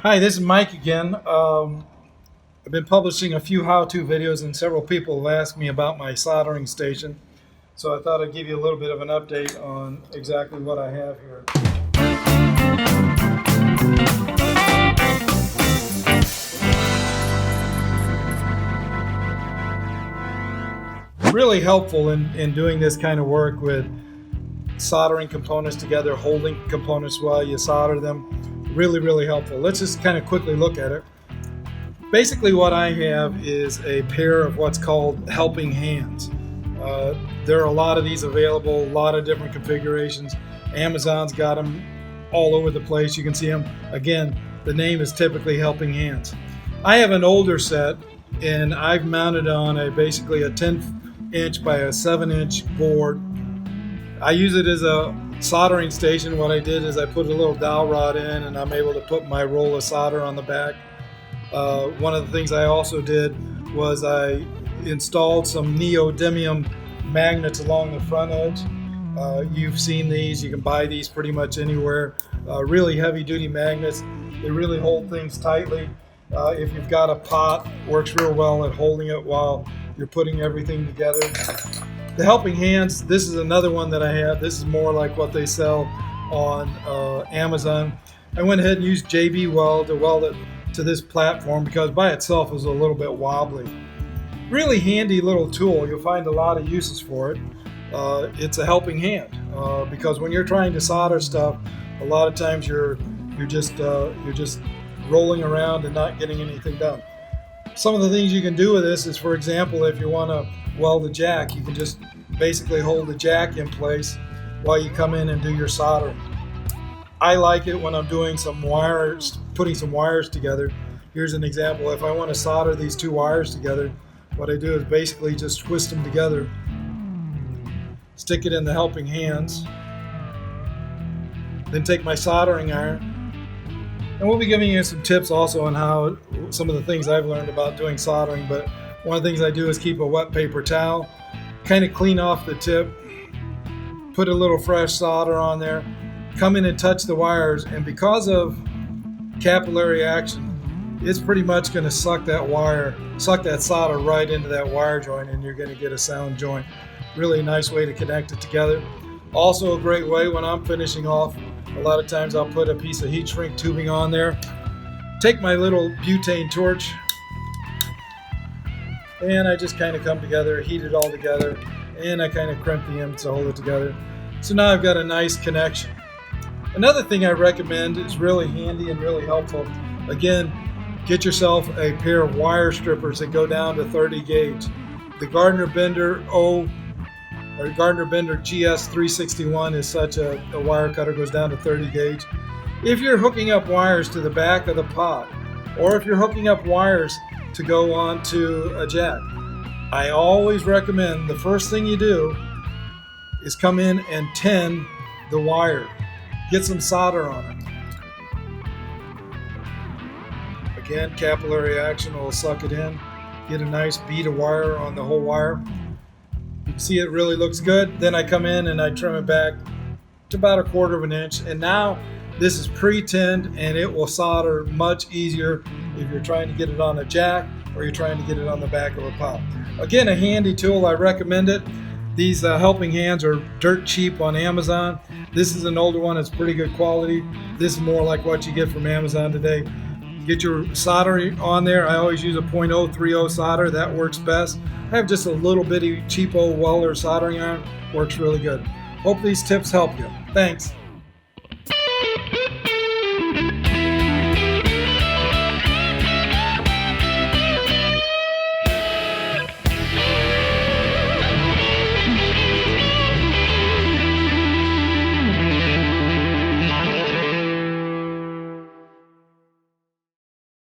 Hi, this is Mike again. I've been publishing a few how-to videos and several people have asked me about my soldering station. So I thought I'd give you a little bit of an update on exactly what I have here. Really helpful in doing this kind of work with soldering components together, holding components while you solder them. Really helpful. Let's just kind of quickly look at it. Basically what I have is a pair of what's called helping hands. There are a lot of these available, a lot of different configurations. Amazon's got them all over the place. You can see them. Again, the name is typically helping hands. I have an older set and I've mounted on basically a 10-inch by a 7-inch board. I use it as a soldering station. What I did is I put a little dowel rod in and I'm able to put my roll of solder on the back. One of the things I also did was I installed some neodymium magnets along the front edge. You've seen these, you can buy these pretty much anywhere. Really heavy duty magnets. They really hold things tightly. If you've got a pot, works real well at holding it while you're putting everything together. The helping hands, this is another one that I have. This is more like what they sell on Amazon. I went ahead and used JB Weld to weld it to this platform because by itself is a little bit wobbly. Really handy little tool. You'll find a lot of uses for it. It's a helping hand because when you're trying to solder stuff, a lot of times you're just rolling around and not getting anything done. Some of the things you can do with this is, for example, if you want to weld a jack, you can just basically hold the jack in place while you come in and do your soldering. I like it when I'm doing some wires, putting some wires together. Here's an example. If I want to solder these two wires together, what I do is basically just twist them together, stick it in the helping hands, then take my soldering iron. And we'll be giving you some tips also on how some of the things I've learned about doing soldering, but one of the things I do is keep a wet paper towel, kind of clean off the tip, put a little fresh solder on there, come in and touch the wires, and because of capillary action, it's pretty much going to suck that solder right into that wire joint, and you're going to get a sound joint. Really nice way to connect it together. Also a great way when I'm finishing off, a lot of times I'll put a piece of heat shrink tubing on there, take my little butane torch, and I just kind of come together, heat it all together, and I kind of crimp the ends to hold it together. So now I've got a nice connection. Another thing I recommend is really handy and really helpful. Again, get yourself a pair of wire strippers that go down to 30 gauge. The Gardner Bender Gardner Bender GS361 is such a wire cutter, goes down to 30 gauge. If you're hooking up wires to the back of the pot, or if you're hooking up wires to go onto a jack, I always recommend the first thing you do is come in and tin the wire. Get some solder on it. Again, capillary action will suck it in. Get a nice bead of wire on the whole wire. You can see it really looks good. Then I come in and I trim it back to about 1/4 of an inch. And now this is pre-tinned and it will solder much easier if you're trying to get it on a jack or you're trying to get it on the back of a pot. Again, a handy tool. I recommend it. These helping hands are dirt cheap on Amazon. This is an older one. It's pretty good quality. This is more like what you get from Amazon today. Get your soldering on there. I always use a .030 solder. That works best. I have just a little bitty cheapo welder soldering iron. Works really good. Hope these tips help you. Thanks.